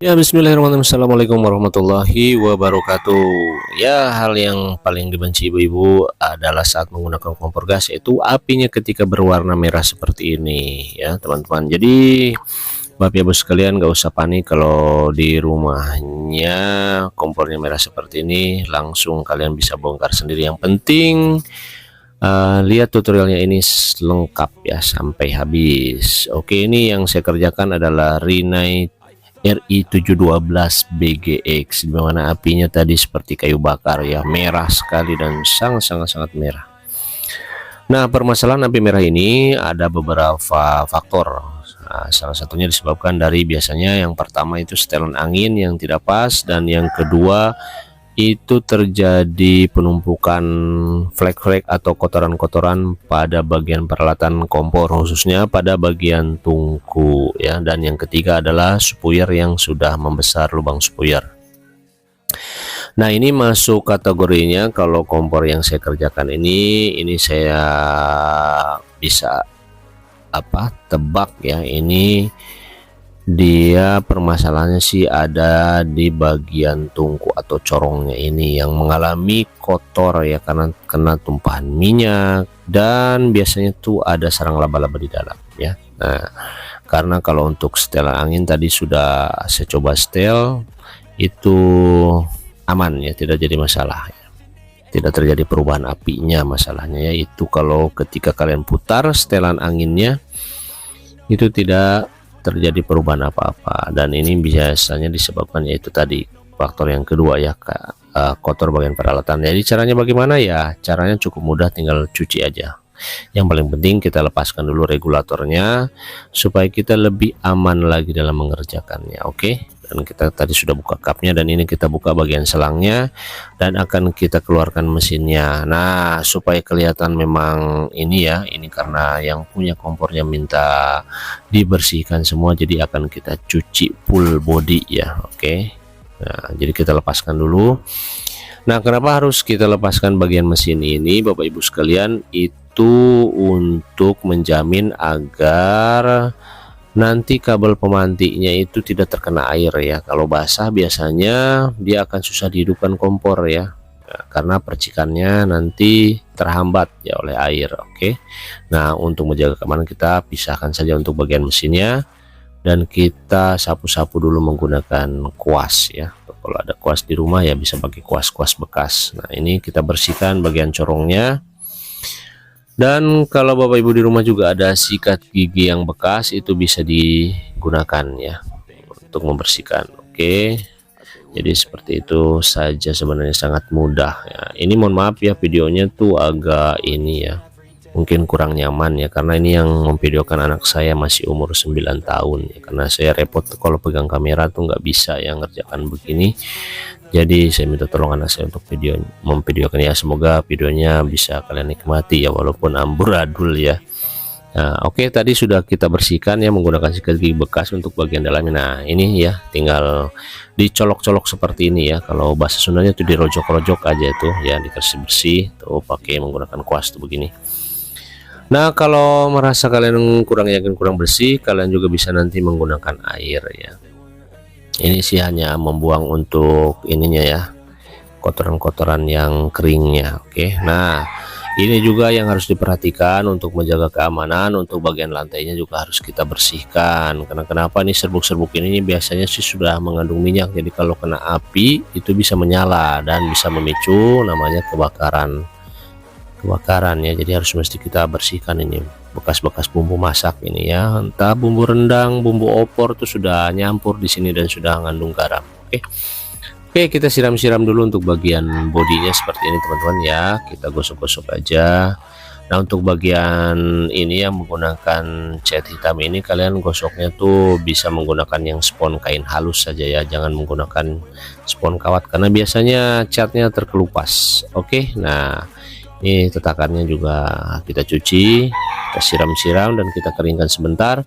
Ya, bismillahirrahmanirrahim. Assalamualaikum warahmatullahi wabarakatuh. Ya, hal yang paling dibenci ibu-ibu adalah saat menggunakan kompor gas, yaitu apinya ketika berwarna merah seperti ini ya teman-teman. Jadi Bapak Ibu sekalian gak usah panik kalau di rumahnya kompornya merah seperti ini, langsung kalian bisa bongkar sendiri. Yang penting lihat tutorialnya ini lengkap ya sampai habis. Oke, ini yang saya kerjakan adalah Rinnai RI712 BGX, dimana apinya tadi seperti kayu bakar ya, merah sekali dan sangat merah. Nah, permasalahan api merah ini ada beberapa faktor. Nah, salah satunya disebabkan dari biasanya yang pertama itu setelan angin yang tidak pas, dan yang kedua itu terjadi penumpukan flek-flek atau kotoran-kotoran pada bagian peralatan kompor, khususnya pada bagian tungku ya. Dan yang ketiga adalah spuyer yang sudah membesar, lubang spuyer. Nah, ini masuk kategorinya kalau kompor yang saya kerjakan ini saya bisa tebak ya, ini dia permasalahannya sih ada di bagian tungku atau corongnya ini yang mengalami kotor ya, karena kena tumpahan minyak, dan biasanya tuh ada sarang laba-laba di dalam ya. Nah, karena kalau untuk setelan angin tadi sudah saya coba setel, itu aman ya, tidak jadi masalah ya. Tidak terjadi perubahan apinya. Masalahnya yaitu kalau ketika kalian putar setelan anginnya itu tidak terjadi perubahan apa-apa, dan ini biasanya disebabkan yaitu tadi faktor yang kedua ya, kotor bagian peralatan. Jadi caranya bagaimana ya? Caranya cukup mudah, tinggal cuci aja. Yang paling penting kita lepaskan dulu regulatornya supaya kita lebih aman lagi dalam mengerjakannya. Oke, dan kita tadi sudah buka kapnya, dan ini kita buka bagian selangnya dan akan kita keluarkan mesinnya. Nah, supaya kelihatan memang ini ya, ini karena yang punya kompornya minta dibersihkan semua, jadi akan kita cuci full body ya. Oke, nah jadi kita lepaskan dulu. Nah, kenapa harus kita lepaskan bagian mesin ini Bapak Ibu sekalian? Itu untuk menjamin agar nanti kabel pemantiknya itu tidak terkena air ya. Kalau basah biasanya dia akan susah dihidupkan kompor ya, karena percikannya nanti terhambat ya oleh air. Oke, nah untuk menjaga keamanan kita pisahkan saja untuk bagian mesinnya, dan kita sapu-sapu dulu menggunakan kuas ya. Kalau ada kuas di rumah ya bisa pakai kuas-kuas bekas. Nah, ini kita bersihkan bagian corongnya. Dan kalau Bapak Ibu di rumah juga ada sikat gigi yang bekas, itu bisa digunakan ya untuk membersihkan. Oke, jadi seperti itu saja, sebenarnya sangat mudah ya. Ini mohon maaf ya, videonya tuh agak ini ya, mungkin kurang nyaman ya, karena ini yang memvideokan anak saya masih umur 9 tahun ya, karena saya repot kalau pegang kamera tuh nggak bisa ya ngerjakan begini. Jadi saya minta tolong anak saya untuk memvideokan ya. Semoga videonya bisa kalian nikmati ya, walaupun amburadul ya. Nah, oke, tadi sudah kita bersihkan ya menggunakan sikat gigi bekas untuk bagian dalamnya. Nah, ini ya tinggal dicolok-colok seperti ini ya. Kalau bahasa Sundanya itu dirojok-rojok aja tuh ya, dikasih bersih tuh pakai menggunakan kuas tuh begini. Nah, kalau merasa kalian kurang yakin, kurang bersih, kalian juga bisa nanti menggunakan air ya. Ini sih hanya membuang untuk ininya ya, kotoran-kotoran yang keringnya. Oke, nah ini juga yang harus diperhatikan untuk menjaga keamanan. Untuk bagian lantainya juga harus kita bersihkan, karena kenapa nih, serbuk-serbuk ini biasanya sih sudah mengandung minyak, jadi kalau kena api itu bisa menyala dan bisa memicu namanya kebakaran ya. Jadi harus mesti kita bersihkan ini bekas-bekas bumbu masak ini ya, entah bumbu rendang, bumbu opor tuh sudah nyampur di sini dan sudah mengandung garam. Oke, kita siram-siram dulu untuk bagian bodinya seperti ini teman-teman ya, kita gosok-gosok aja. Nah, untuk bagian ini yang menggunakan cat hitam ini, kalian gosoknya tuh bisa menggunakan yang spons kain halus saja ya, jangan menggunakan spons kawat karena biasanya catnya terkelupas. Oke, nah ini tetakannya juga kita cuci, kita siram-siram dan kita keringkan sebentar.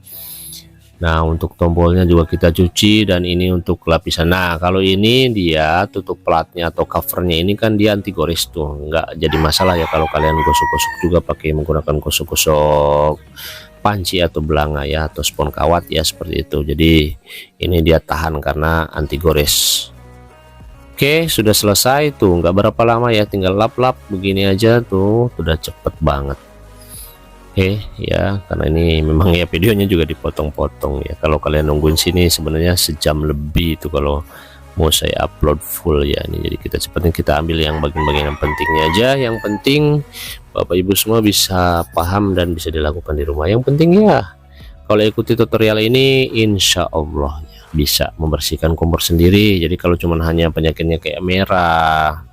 Nah, untuk tombolnya juga kita cuci, dan ini untuk lapisan. Nah, kalau ini dia tutup platnya atau covernya ini kan dia anti gores tuh, nggak jadi masalah ya kalau kalian gosok-gosok juga pakai menggunakan gosok-gosok panci atau belanga ya, atau spon kawat ya, seperti itu. Jadi ini dia tahan karena anti gores. Oke, sudah selesai tuh, nggak berapa lama ya, tinggal lap-lap begini aja tuh, udah cepet banget. Oke ya, karena ini memang ya videonya juga dipotong-potong ya. Kalau kalian nungguin sini sebenarnya sejam lebih itu kalau mau saya upload full ya. Ini jadi kita ambil yang bagian-bagian yang pentingnya aja. Yang penting Bapak Ibu semua bisa paham dan bisa dilakukan di rumah. Yang penting ya kalau ikuti tutorial ini insya Allah ya, bisa membersihkan kompor sendiri. Jadi kalau cuman hanya penyakitnya kayak merah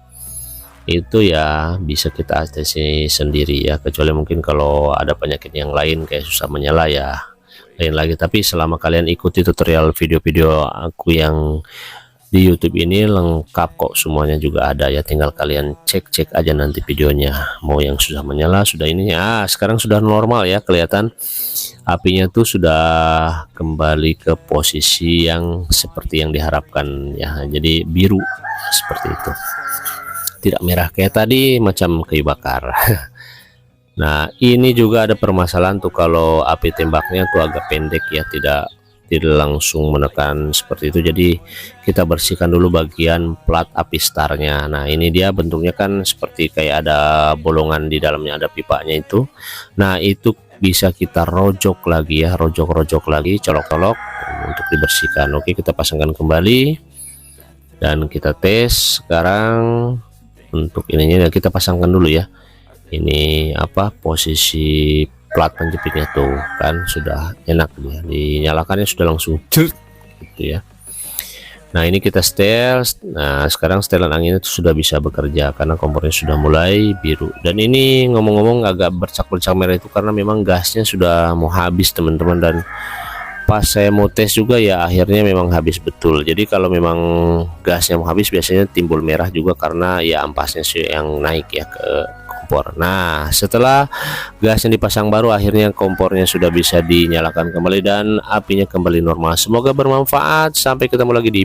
itu ya bisa kita atasi sendiri ya, kecuali mungkin kalau ada penyakit yang lain kayak susah menyala ya lain lagi. Tapi selama kalian ikuti tutorial video-video aku yang di YouTube ini lengkap kok, semuanya juga ada ya, tinggal kalian cek aja nanti videonya, mau yang susah menyala sudah ini ya. Sekarang sudah normal ya, kelihatan apinya tuh sudah kembali ke posisi yang seperti yang diharapkan ya, jadi biru seperti itu, tidak merah kayak tadi macam kayu bakar. Nah ini juga ada permasalahan tuh, kalau api tembaknya tuh agak pendek ya, tidak langsung menekan seperti itu. Jadi kita bersihkan dulu bagian plat api startnya. Nah ini dia bentuknya kan seperti kayak ada bolongan di dalamnya, ada pipanya itu. Nah itu bisa kita rojok lagi ya, rojok lagi, colok-colok untuk dibersihkan. Oke, kita pasangkan kembali dan kita tes sekarang. Untuk ininya kita pasangkan dulu ya, ini apa posisi plat penjepitnya tuh kan sudah enak dia, dinyalakannya sudah langsung gitu ya. Nah ini kita setel. Nah sekarang setelan anginnya itu sudah bisa bekerja karena kompornya sudah mulai biru. Dan ini ngomong-ngomong agak bercak-bercak merah itu karena memang gasnya sudah mau habis teman-teman, dan pas saya mau tes juga ya akhirnya memang habis betul. Jadi kalau memang gasnya mau habis biasanya timbul merah juga karena ya ampasnya sih yang naik ya ke kompor. Nah setelah gasnya dipasang baru akhirnya kompornya sudah bisa dinyalakan kembali dan apinya kembali normal. Semoga bermanfaat, sampai ketemu lagi di